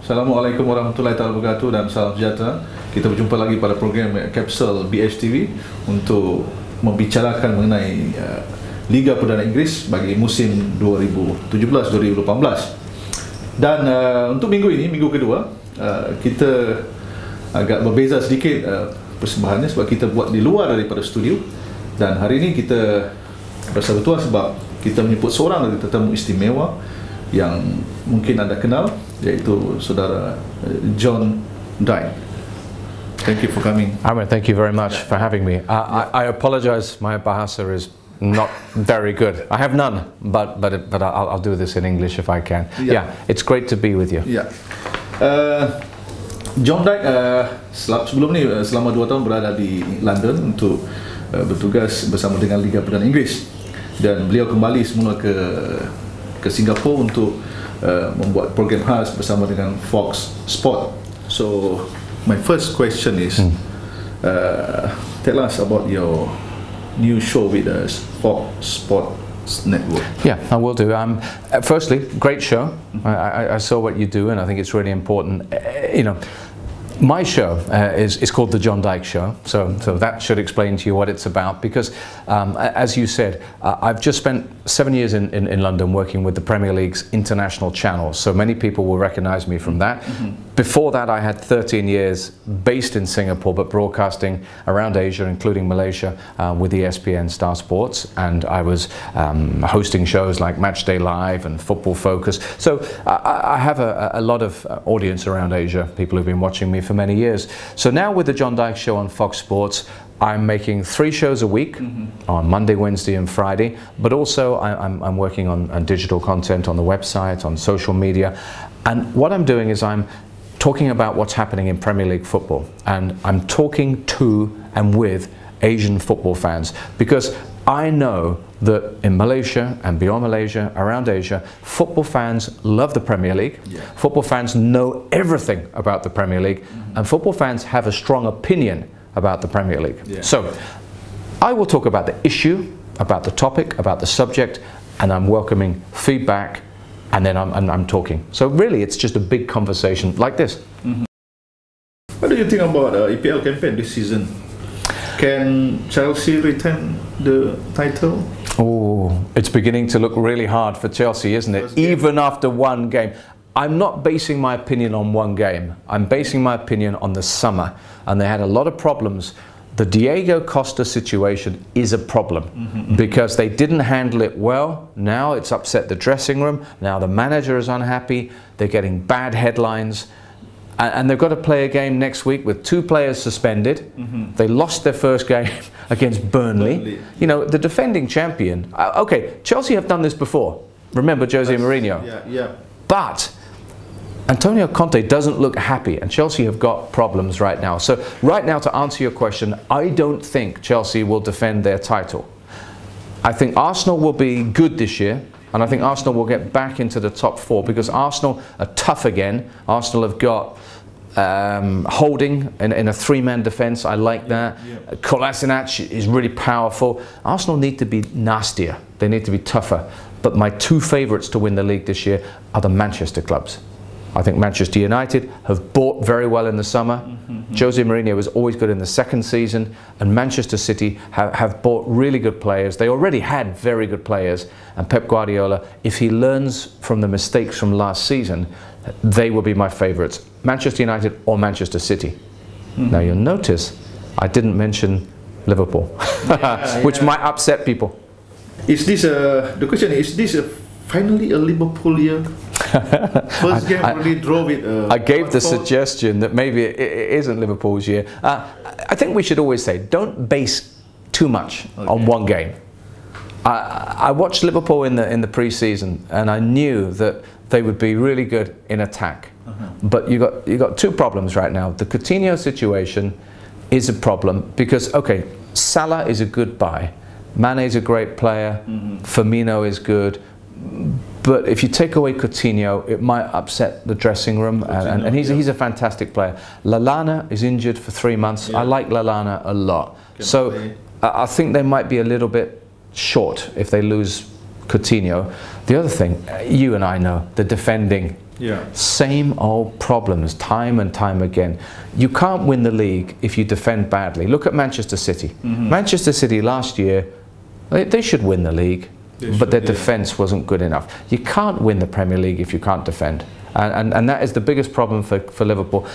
Assalamualaikum warahmatullahi wabarakatuh dan salam sejahtera. Kita berjumpa lagi pada program Kapsul BHTV untuk membicarakan mengenai Liga Perdana Inggeris bagi musim 2017-2018. Dan untuk minggu ini, minggu kedua, kita agak berbeza sedikit persembahannya sebab kita buat di luar daripada studio. Dan hari ini kita rasa betul sebab kita menyebut seorang dari tetamu istimewa yang mungkin anda kenal, yaitu saudara John Dykes. Thank you for coming. Harian, thank you very much for having me. I apologize, my bahasa is not very good. I have none, but I'll do this in English if I can. Yeah, it's great to be with you. Yeah. John Dykes sebelum ni selama 2 tahun berada di London untuk bertugas bersama dengan Liga Perdana Inggeris, dan beliau kembali semula ke Singapura untuk membuat program khas bersama dengan Fox Sport. So my first question is, tell us about your new show with us, Fox Sports Network. Yeah, I will do. Firstly, great show. I saw what you do, and I think it's really important. You know, my show is called the John Dykes Show, so that should explain to you what it's about, because as you said, I've just spent 7 years in London working with the Premier League's international channels, so many people will recognize me from that. Before that, I had 13 years based in Singapore but broadcasting around Asia, including Malaysia, with ESPN Star Sports, and I was hosting shows like Matchday Live and Football Focus, so I have a lot of audience around Asia, people who've been watching me for many years. So now with the John Dykes Show on Fox Sports, I'm making 3 shows a week on Monday, Wednesday and Friday, but also I'm working on digital content on the website, on social media, and what I'm doing is I'm talking about what's happening in Premier League football, and I'm talking to and with Asian football fans, because I know that in Malaysia and beyond Malaysia, around Asia, football fans love the Premier League. Football fans know everything about the Premier League, and football fans have a strong opinion about the Premier League. So I will talk about the issue, about the topic, about the subject, and I'm welcoming feedback, and then I'm talking. So really it's just a big conversation like this. What do you think about EPL campaign this season? Can Chelsea retain the title? Oh, it's beginning to look really hard for Chelsea, isn't it? Even after one game. I'm not basing my opinion on one game. I'm basing my opinion on the summer. And they had a lot of problems. The Diego Costa situation is a problem because they didn't handle it well. Now it's upset the dressing room. Now the manager is unhappy. They're getting bad headlines. And they've got to play a game next week with 2 players suspended. They lost their first game against Burnley. You know, the defending champion. Okay, Chelsea have done this before. Remember Jose Mourinho? But Antonio Conte doesn't look happy, and Chelsea have got problems right now. So right now, to answer your question, I don't think Chelsea will defend their title. I think Arsenal will be good this year, and I think Arsenal will get back into the top 4 because Arsenal are tough again. Arsenal have got Holding in a 3-man defence. I like that. Kolasinac is really powerful. Arsenal need to be nastier. They need to be tougher. But my 2 favourites to win the league this year are the Manchester clubs. I think Manchester United have bought very well in the summer. Jose Mourinho was always good in the 2nd season, and Manchester City have bought really good players. They already had very good players, and Pep Guardiola, if he learns from the mistakes from last season, they will be my favourites. Manchester United or Manchester City. Now you'll notice I didn't mention Liverpool, which might upset people. Is this the question is this finally a Liverpool year? First game really drove it. I gave the suggestion that maybe it isn't Liverpool's year. I think we should always say, don't base too much on one game. I watched Liverpool in the pre-season, and I knew that they would be really good in attack. But you got 2 problems right now. The Coutinho situation is a problem because, okay, Salah is a good buy. Mane is a great player. Firmino is good. But if you take away Coutinho, it might upset the dressing room, and he's a fantastic player. Lallana is injured for 3 months. I like Lallana a lot. So I think they might be a little bit short if they lose Coutinho. The other thing, you and I know, the defending Yeah. Same old problems, time and time again. You can't win the league if you defend badly. Look at Manchester City. Manchester City last year, they should win the league, but their defence wasn't good enough. You can't win the Premier League if you can't defend. And that is the biggest problem for Liverpool.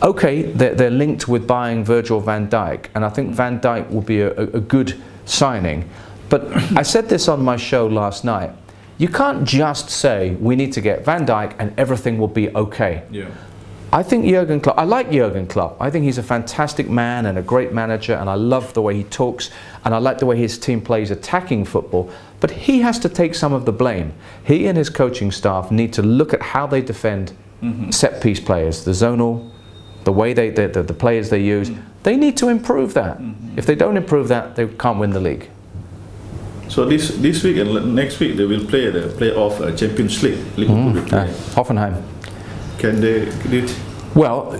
Okay, they're linked with buying Virgil van Dijk, and I think Van Dijk will be a good signing. But I said this on my show last night. You can't just say we need to get Van Dijk and everything will be okay. Yeah. I think Jurgen Klopp, I like Jurgen Klopp. I think he's a fantastic man and a great manager, and I love the way he talks, and I like the way his team plays attacking football. But he has to take some of the blame. He and his coaching staff need to look at how they defend set-piece players, the zonal, the way the players they use. They need to improve that. If they don't improve that, they can't win the league. So this week and next week they will play the playoff Champions League. Liverpool will play. Hoffenheim. Can they do it? Well,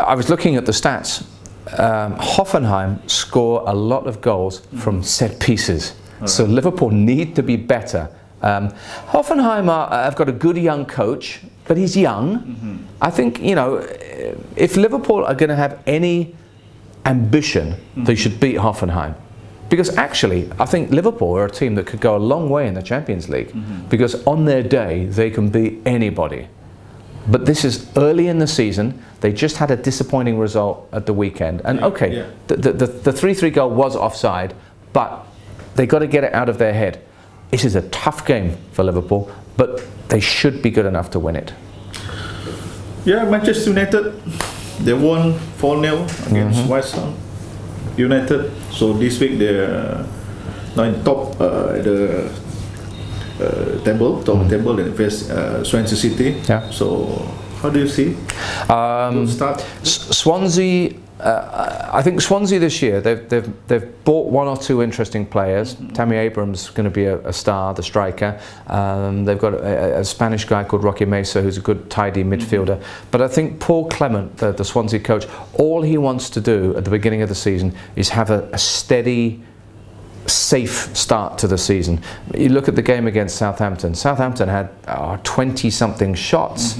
I was looking at the stats. Hoffenheim score a lot of goals from set pieces. So Liverpool need to be better. Hoffenheim have got a good young coach, but he's young. I think, you know, if Liverpool are going to have any ambition, they should beat Hoffenheim. Because actually, I think Liverpool are a team that could go a long way in the Champions League. Because on their day, they can beat anybody. But this is early in the season. They just had a disappointing result at the weekend. And okay, the 3-3 goal was offside, but they got to get it out of their head. This is a tough game for Liverpool, but they should be good enough to win it. Yeah, Manchester United, they won 4-0 against West Ham United. So this week they're now in top the table, table, and face Swansea City. Yeah. So how do you see? Start? Swansea. I think Swansea this year they've bought one or two interesting players. Tammy Abrams is going to be a star, the striker. They've got a Spanish guy called Roque Mesa, who's a good tidy midfielder. But I think Paul Clement, the Swansea coach, all he wants to do at the beginning of the season is have a steady, safe start to the season. You look at the game against Southampton. Southampton had 20-something shots,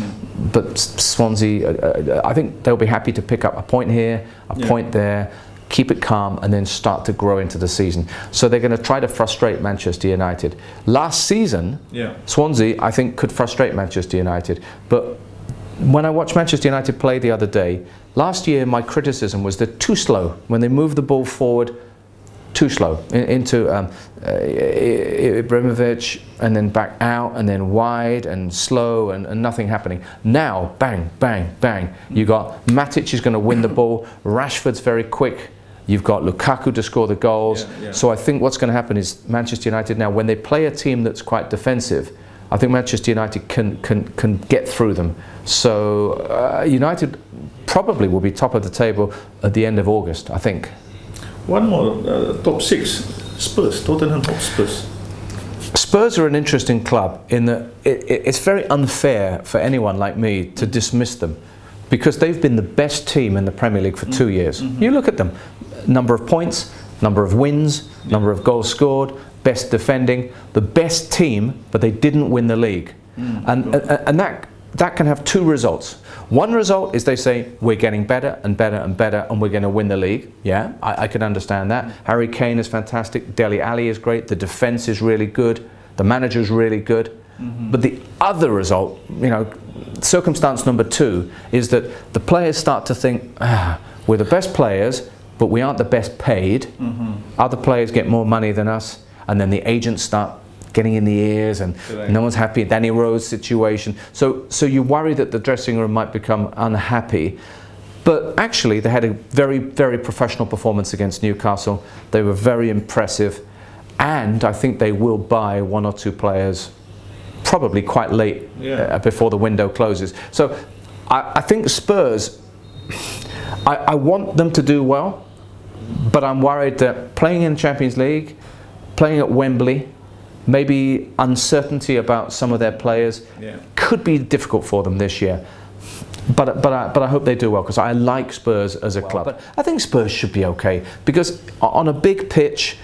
but Swansea, I think they'll be happy to pick up a point here, a point there, keep it calm, and then start to grow into the season. So they're going to try to frustrate Manchester United. Last season, Swansea, I think, could frustrate Manchester United. But when I watched Manchester United play the other day, last year my criticism was they're too slow. When they move the ball forward, too slow into Ibrahimovic, and then back out, and then wide and slow, and nothing happening. Now, bang, bang, bang. You got Matic is going to win the ball. Rashford's very quick. You've got Lukaku to score the goals. So I think what's going to happen is Manchester United now, when they play a team that's quite defensive, I think Manchester United can get through them. So United probably will be top of the table at the end of August, I think. One more, top 6, Spurs, Tottenham Hotspurs. Spurs are an interesting club in that it's very unfair for anyone like me to dismiss them, because they've been the best team in the Premier League for 2 years. You look at them, number of points, number of wins, number of goals scored, best defending, the best team, but they didn't win the league. And that can have two results. One result is they say, we're getting better and better and better, and we're going to win the league. Yeah, I can understand that. Harry Kane is fantastic. Dele Alli is great. The defence is really good. The manager's really good. But the other result, you know, circumstance number 2 is that the players start to think, we're the best players, but we aren't the best paid. Other players get more money than us, and then the agents start getting in the ears, and no one's happy. Danny Rose situation. So you worry that the dressing room might become unhappy. But actually, they had a very, very professional performance against Newcastle. They were very impressive, and I think they will buy 1 or 2 players, probably quite late before the window closes. So I think Spurs, I want them to do well, but I'm worried that playing in Champions League, playing at Wembley, maybe uncertainty about some of their players could be difficult for them this year. But I hope they do well, because I like Spurs as a club. But I think Spurs should be okay, because on a big pitch,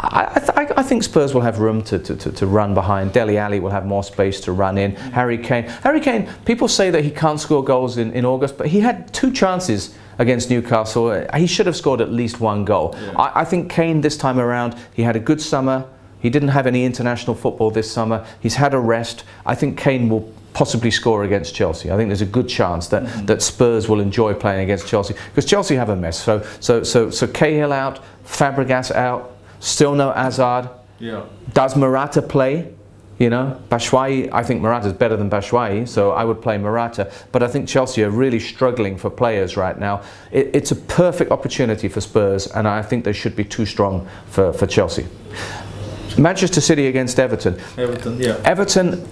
I think Spurs will have room to run behind. Dele Alli will have more space to run in. Harry Kane, people say that he can't score goals in August, but he had 2 chances against Newcastle. He should have scored at least 1 goal. Yeah. I think Kane this time around, he had a good summer. He didn't have any international football this summer. He's had a rest. I think Kane will possibly score against Chelsea. I think there's a good chance that, that Spurs will enjoy playing against Chelsea, because Chelsea have a mess. So Cahill out, Fabregas out, still no Hazard. Yeah. Does Morata play? You know, Batshuayi, I think Morata's better than Batshuayi, so I would play Morata. But I think Chelsea are really struggling for players right now. It's a perfect opportunity for Spurs, and I think they should be too strong for Chelsea. Manchester City against Everton. Everton,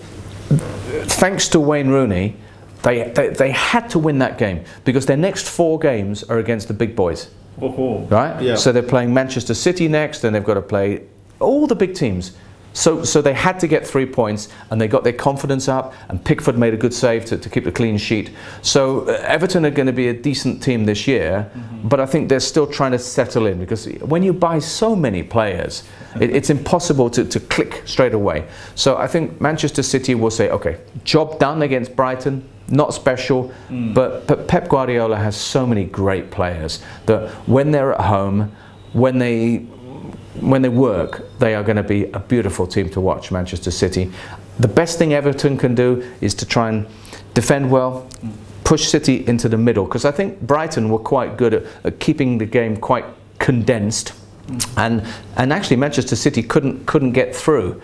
thanks to Wayne Rooney, they had to win that game, because their next 4 games are against the big boys. Right? Yeah. So they're playing Manchester City next, and they've got to play all the big teams. So they had to get 3 points, and they got their confidence up, and Pickford made a good save to keep the clean sheet. So Everton are going to be a decent team this year, but I think they're still trying to settle in, because when you buy so many players, it's impossible to click straight away. So I think Manchester City will say, okay, job done against Brighton, not special, but Pep Guardiola has so many great players that when they're at home, when they work, they are going to be a beautiful team to watch, Manchester City. The best thing Everton can do is to try and defend well, push City into the middle, because I think Brighton were quite good at keeping the game quite condensed, and actually Manchester City couldn't get through.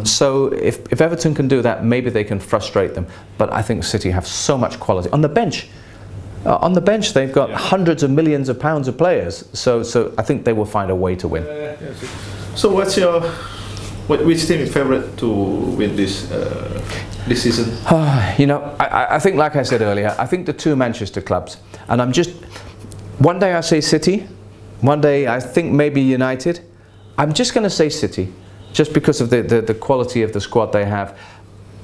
So if Everton can do that, maybe they can frustrate them. But I think City have so much quality on the bench. On the bench, they've got hundreds of millions of pounds of players, so I think they will find a way to win. So, which team is favourite to win this season? You know, I think, like I said earlier, I think the 2 Manchester clubs, and one day I say City, one day I think maybe United. I'm just going to say City, just because of the quality of the squad they have.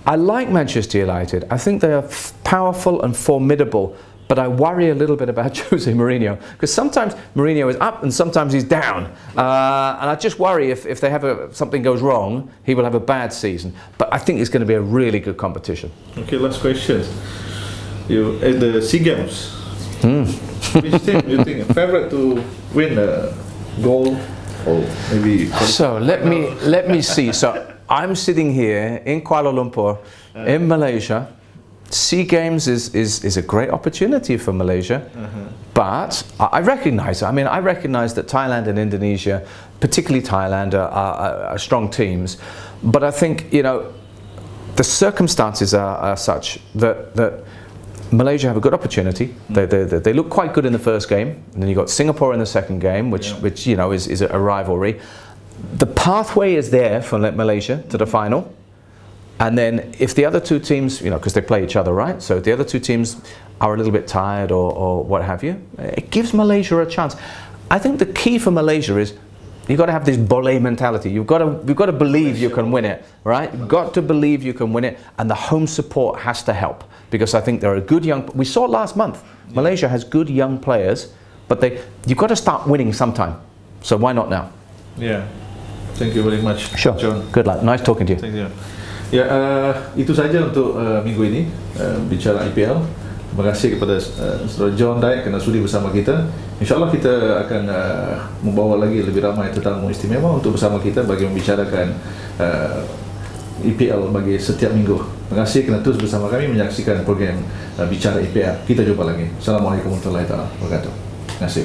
I like Manchester United. I think they are powerful and formidable. But I worry a little bit about Jose Mourinho, because sometimes Mourinho is up and sometimes he's down. And I just worry if they have something goes wrong, he will have a bad season. But I think it's going to be a really good competition. Okay, last question. At the SEA Games, which team do you think is favourite to win a gold? Or maybe? So let me see. So I'm sitting here in Kuala Lumpur, in Malaysia. SEA Games is a great opportunity for Malaysia, but I recognise. I mean, I recognise that Thailand and Indonesia, particularly Thailand, are strong teams. But I think, you know, the circumstances are such that Malaysia have a good opportunity. They look quite good in the first game, and then you got Singapore in the second game, which you know is a rivalry. The pathway is there for Malaysia to the final. And then if the other 2 teams, you know, because they play each other, right? So if the other 2 teams are a little bit tired or what have you, it gives Malaysia a chance. I think the key for Malaysia is you've got to have this boleh mentality. You've got to believe you can win it, right? You've got to believe you can win it, and the home support has to help, because I think there are good young. We saw last month, Malaysia has good young players, but you've got to start winning sometime. So why not now? Yeah. Thank you very much, sure. John. Good luck. Nice talking to you. Thank you. Ya, itu saja untuk minggu ini bicara EPL. Terima kasih kepada Saudara John Dykes kerana sudi bersama kita. InsyaAllah kita akan membawa lagi lebih ramai tetamu istimewa untuk bersama kita bagi membicarakan EPL bagi setiap minggu. Terima kasih kerana terus bersama kami menyaksikan program Bicara EPL. Kita jumpa lagi. Assalamualaikum warahmatullahi wabarakatuh. Terima kasih.